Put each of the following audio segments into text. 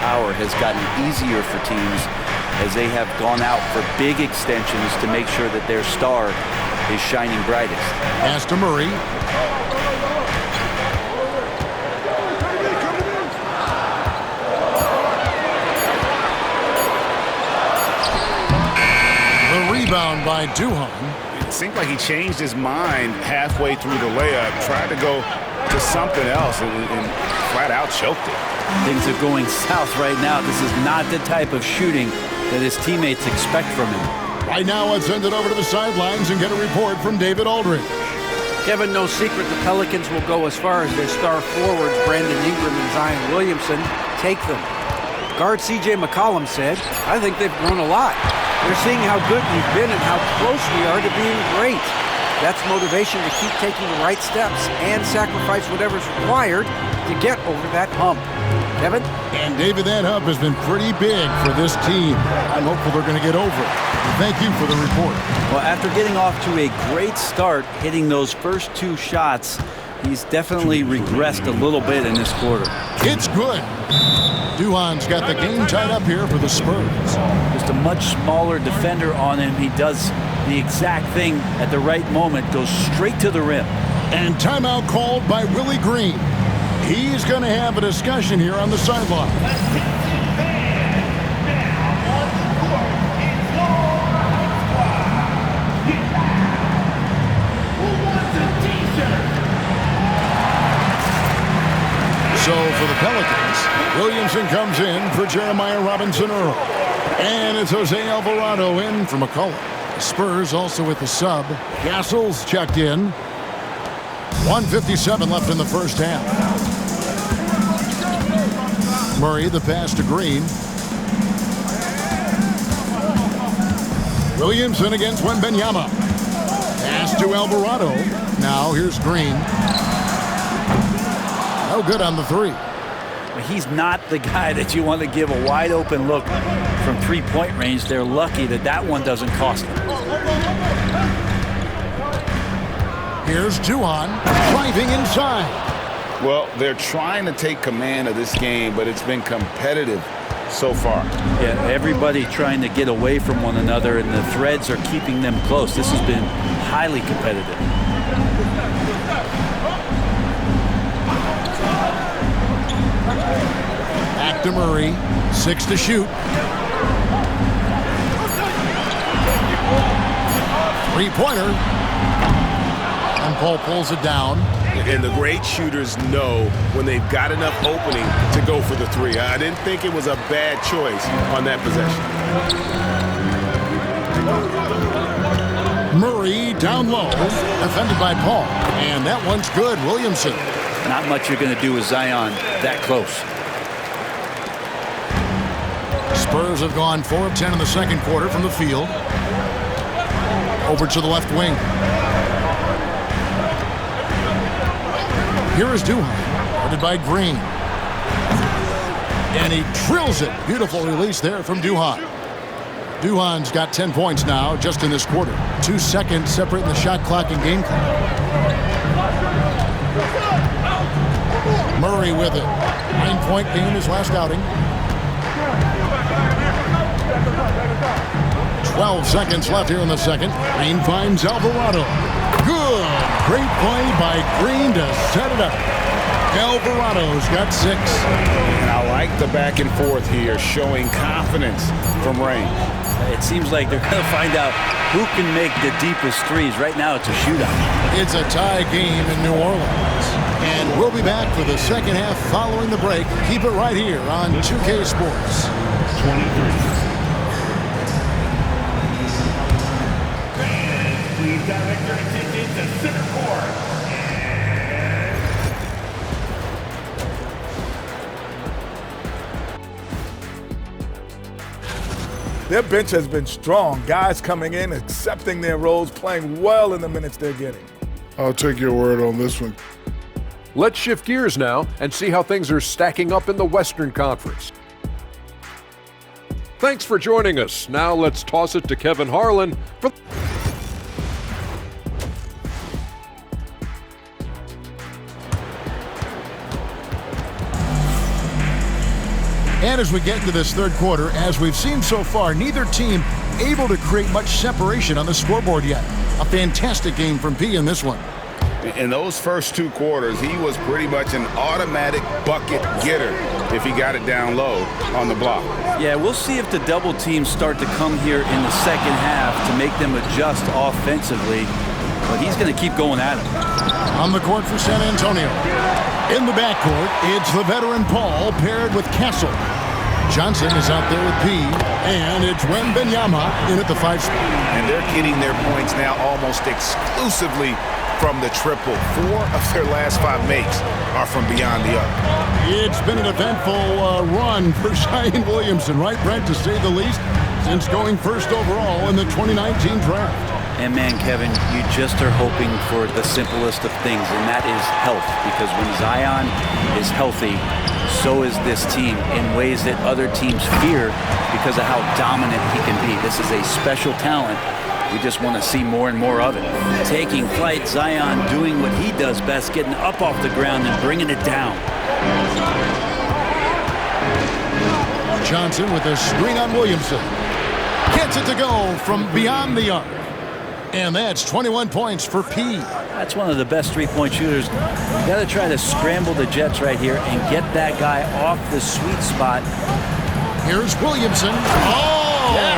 power has gotten easier for teams as they have gone out for big extensions to make sure that their star is shining brightest. Pass to Murray. The rebound by Duhan. It seemed like he changed his mind halfway through the layup, tried to go to something else, and flat out choked it. Things are going south right now. This is not the type of shooting that his teammates expect from him. Right now, let's send it over to the sidelines and get a report from David Aldridge. Kevin, no secret the Pelicans will go as far as their star forwards, Brandon Ingram and Zion Williamson, take them. Guard C.J. McCollum said, "I think they've grown a lot. They're seeing how good we've been and how close we are to being great. That's motivation to keep taking the right steps and sacrifice whatever's required to get over that hump." Kevin? And David, that hump has been pretty big for this team. I'm hopeful they're going to get over it. Thank you for the report. Well, after getting off to a great start, hitting those first two shots, he's definitely regressed a little bit in this quarter. It's good. Duhan's got the game tied up here for the Spurs. Just a much smaller defender on him. He does the exact thing at the right moment, goes straight to the rim. And timeout called by Willie Green. He's going to have a discussion here on the sideline. So for the Pelicans, Williamson comes in for Jeremiah Robinson Earl. And it's Jose Alvarado in for McCollum. The Spurs also with the sub. Castles checked in. 1:57 left in the first half. Murray, the pass to Green. Williamson against Wembanyama. Pass to Alvarado. Now here's Green. No good on the three. He's not the guy that you want to give a wide open look from three-point range. They're lucky that that one doesn't cost them. Here's Duhan driving inside. Well, they're trying to take command of this game, but it's been competitive so far. Yeah, everybody trying to get away from one another, and the threads are keeping them close. This has been highly competitive. Back to Murray. 6 to shoot. Three-pointer. And Paul pulls it down. And the great shooters know when they've got enough opening to go for the three. I didn't think it was a bad choice on that possession. Murray down low, defended by Paul. And that one's good. Williamson. Not much you're going to do with Zion that close. Spurs have gone 4 of 10 in the second quarter from the field. Over to the left wing. Here is Duhan, guarded by Green. And he drills it. Beautiful release there from Duhan. Duhan's got 10 points now just in this quarter. 2 seconds separating the shot clock and game clock. Murray with it. 9-point game his last outing. 12 seconds left here in the second. Green finds Alvarado. Good. Great play by Green to set it up. Alvarado's got 6. And I like the back and forth here, showing confidence from range. It seems like they're going to find out who can make the deepest threes. Right now, it's a shootout. It's a tie game in New Orleans. And we'll be back for the second half following the break. Keep it right here on 2K Sports. 23. Please direct your attention to center court. Their bench has been strong. Guys coming in, accepting their roles, playing well in the minutes they're getting. I'll take your word on this one. Let's shift gears now and see how things are stacking up in the Western Conference. Thanks for joining us. Now let's toss it to Kevin Harlan for... And as we get into this third quarter, as we've seen so far, neither team able to create much separation on the scoreboard yet. A fantastic game from P in this one. In those first 2 quarters, he was pretty much an automatic bucket getter if he got it down low on the block. Yeah, we'll see if the double teams start to come here in the second half to make them adjust offensively. But he's going to keep going at it. On the court for San Antonio. In the backcourt, it's the veteran Paul paired with Castle. Johnson is out there with P, and it's Wembanyama in at the 5 spot. And they're getting their points now almost exclusively from the triple. 4 of their last 5 makes are from beyond the arc. It's been an eventful run for Zion Williamson, right, Brent, to say the least, since going first overall in the 2019 draft. And man, Kevin, you just are hoping for the simplest of things, and that is health. Because when Zion is healthy, so is this team in ways that other teams fear because of how dominant he can be. This is a special talent. We just want to see more and more of it. Taking flight, Zion doing what he does best, getting up off the ground and bringing it down. Johnson with a screen on Williamson. Gets it to go from beyond the arc. And that's 21 points for P. That's one of the best three-point shooters. You got to try to scramble the Jets right here and get that guy off the sweet spot. Here's Williamson. Oh! Yeah,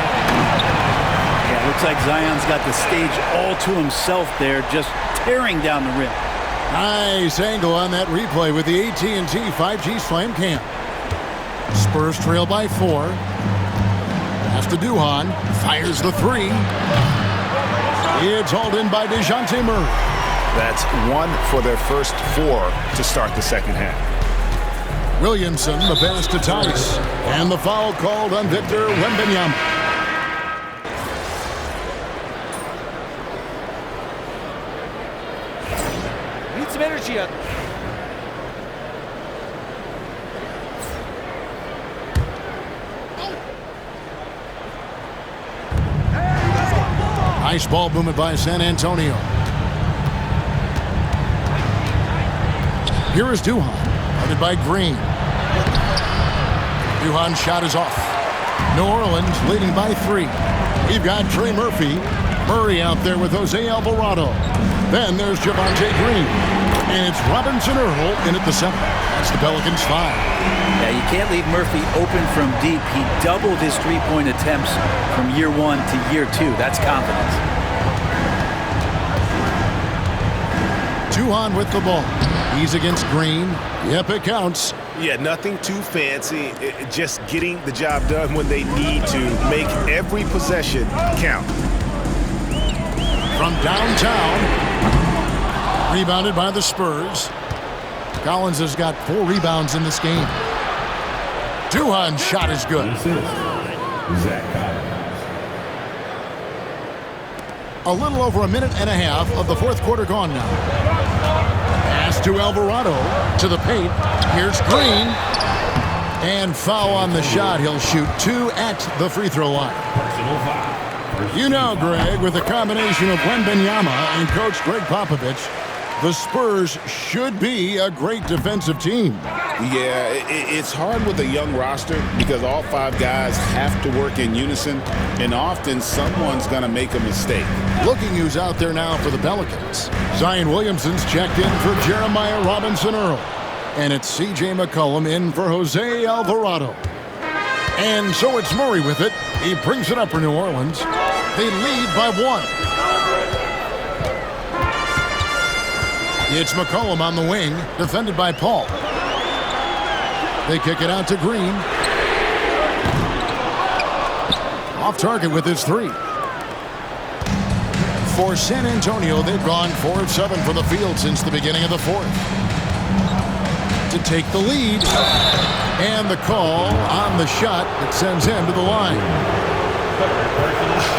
looks like Zion's got the stage all to himself there, just tearing down the rim. Nice angle on that replay with the AT&T 5G Slam Cam. Spurs trail by 4. Pass to Duhan. Fires the 3. It's hauled in by DeJounte Murray. That's 1 for their first 4 to start the second half. Williamson, the pass to Tice. And the foul called on Victor Wembanyama. Need some energy up. Nice ball movement by San Antonio. Here is Duhan, guarded by Green. Duhan's shot is off. New Orleans leading by 3. We've got Trey Murphy. Murray out there with Jose Alvarado. Then there's Javonte Green. And it's Robinson Earl in at the 7. That's the Pelicans 5. Yeah, you can't leave Murphy open from deep. He doubled his three-point attempts from year 1 to year 2. That's confidence. Duhan with the ball. He's against Green. Yep, it counts. Yeah, nothing too fancy. Just getting the job done when they need to. Make every possession count. From downtown. Rebounded by the Spurs. Collins has got 4 rebounds in this game. Duhan's shot is good. A little over a minute and a half of the fourth quarter gone now. Pass to Alvarado to the paint. Here's Green. And foul on the shot. He'll shoot 2 at the free throw line. You know, Greg, with a combination of Wembanyama and Coach Greg Popovich, the Spurs should be a great defensive team. Yeah, it's hard with a young roster because all 5 guys have to work in unison, and often someone's going to make a mistake. Looking who's out there now for the Pelicans. Zion Williamson's checked in for Jeremiah Robinson Earl. And it's C.J. McCollum in for Jose Alvarado. And so it's Murray with it. He brings it up for New Orleans. They lead by 1. It's McCollum on the wing, defended by Paul. They kick it out to Green. Off target with his 3. For San Antonio, they've gone 4 of 7 for the field since the beginning of the 4th. To take the lead. And the call on the shot that sends him to the line. I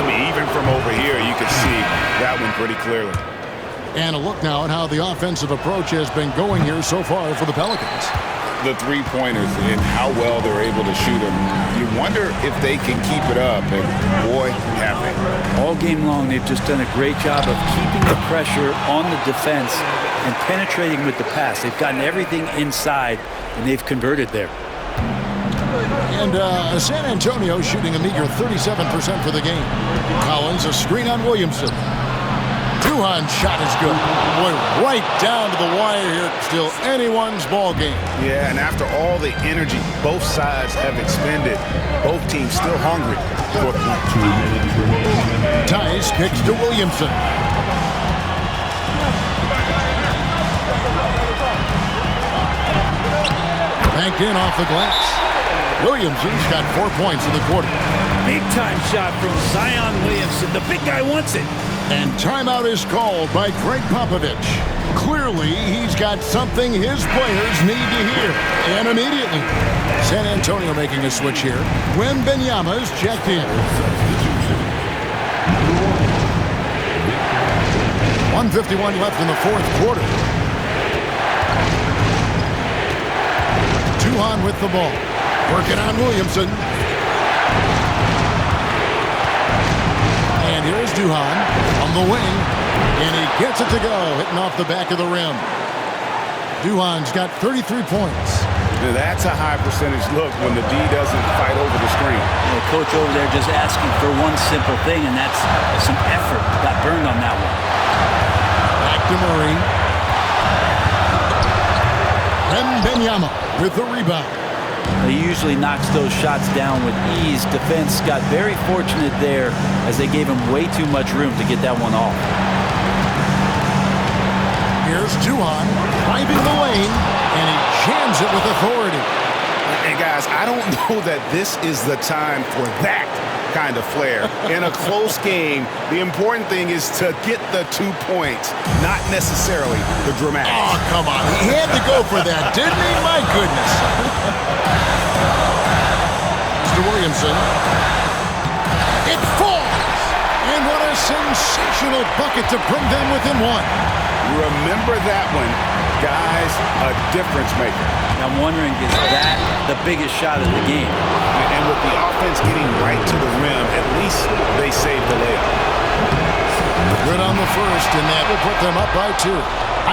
mean, even from over here, you can see that one pretty clearly. And a look now at how the offensive approach has been going here so far for the Pelicans. The three-pointers and how well they're able to shoot them. You wonder if they can keep it up, and boy, have they. All game long, they've just done a great job of keeping the pressure on the defense and penetrating with the pass. They've gotten everything inside, and they've converted there. And San Antonio shooting a meager 37% for the game. Collins, a screen on Williamson. Duhan's shot is good. Boy, right down to the wire here. Still anyone's ball game. Yeah, and after all the energy both sides have expended, both teams still hungry for 2 minutes remaining. Tice kicks to Williamson. Banked in off the glass. Williamson's got 4 points in the quarter. Big time shot from Zion Williamson. The big guy wants it. And timeout is called by Greg Popovich. Clearly, he's got something his players need to hear. And immediately, San Antonio making a switch here. Wembanyama's checked in. 1:51 left in the fourth quarter. Duhan with the ball. Working on Williamson. And here's Duhan on the wing. And he gets it to go, hitting off the back of the rim. Duhan's got 33 points. Now that's a high percentage look when the D doesn't fight over the screen. The coach over there just asking for one simple thing, and that's some effort. Got burned on that one. Back to Murray. Wembanyama with the rebound. He usually knocks those shots down with ease. Defense got very fortunate there as they gave him way too much room to get that one off. Here's Duhan driving the lane, and he jams it with authority. And guys, I don't know that this is the time for that kind of flair. In a close game, the important thing is to get the 2 points, not necessarily the dramatics. Oh, come on. He had to go for that, didn't he? My goodness. Mr. Williamson. It falls. And what a sensational bucket to bring them within one. Remember that one, guys, a difference maker. I'm wondering, is that the biggest shot of the game? And with the offense getting right to the rim, at least they saved the layup. Good on the first, and that will put them up by 2.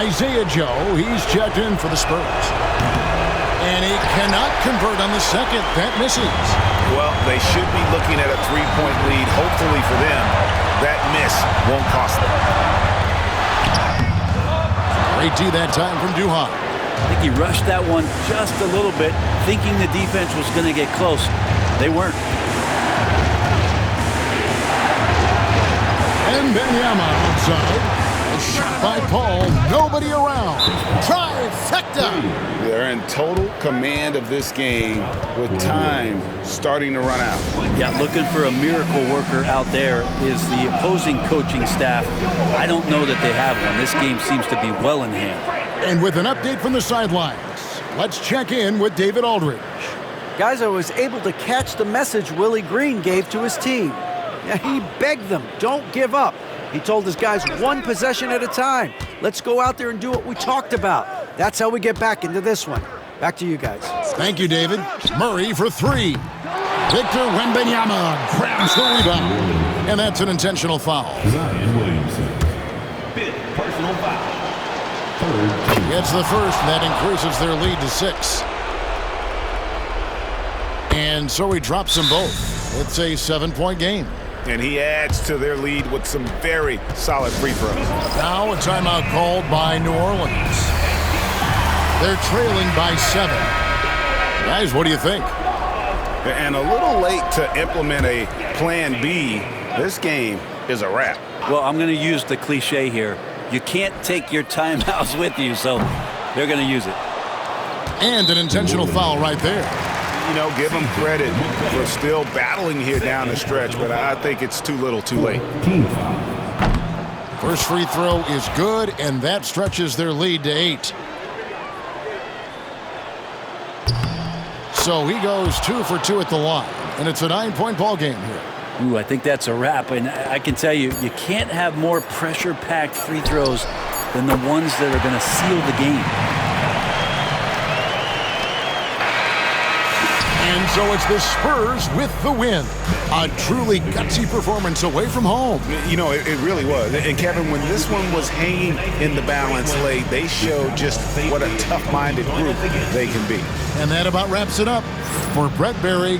Isaiah Joe, he's checked in for the Spurs. And he cannot convert on the second. That misses. Well, they should be looking at a 3-point lead, hopefully for them. That miss won't cost them. Great D that time from Duhan. I think he rushed that one just a little bit, thinking the defense was going to get close. They weren't. And Wembanyama outside. A shot by Paul. Nobody around. Trifecta. They're in total command of this game with time starting to run out. Yeah, looking for a miracle worker out there is the opposing coaching staff. I don't know that they have one. This game seems to be well in hand. And with an update from the sidelines, let's check in with David Aldridge. Guys, I was able to catch the message Willie Green gave to his team. Yeah, he begged them, don't give up. He told his guys one possession at a time. Let's go out there and do what we talked about. That's how we get back into this one. Back to you guys. Thank you, David. Murray for 3. Victor Wembanyama grabs the rebound. And that's an intentional foul. Zion Williamson. 5th personal foul. 3rd. Gets the first, and that increases their lead to 6. And so he drops them both. It's a 7-point game. And he adds to their lead with some very solid free throws. Now a timeout called by New Orleans. They're trailing by 7. Guys, what do you think? And a little late to implement a plan B. This game is a wrap. Well, I'm going to use the cliche here. You can't take your timeouts with you, so they're going to use it. And an intentional foul right there. You know, give them credit for still battling here down the stretch, but I think it's too little too late. First free throw is good, and that stretches their lead to 8. So he goes 2 for 2 at the line, and it's a 9-point ball game here. Ooh, I think that's a wrap, and I can tell you, you can't have more pressure-packed free throws than the ones that are going to seal the game. And so it's the Spurs with the win. A truly gutsy performance away from home. You know, it really was. And Kevin, when this one was hanging in the balance late, they showed just what a tough-minded group they can be. And that about wraps it up. For Brett Berry,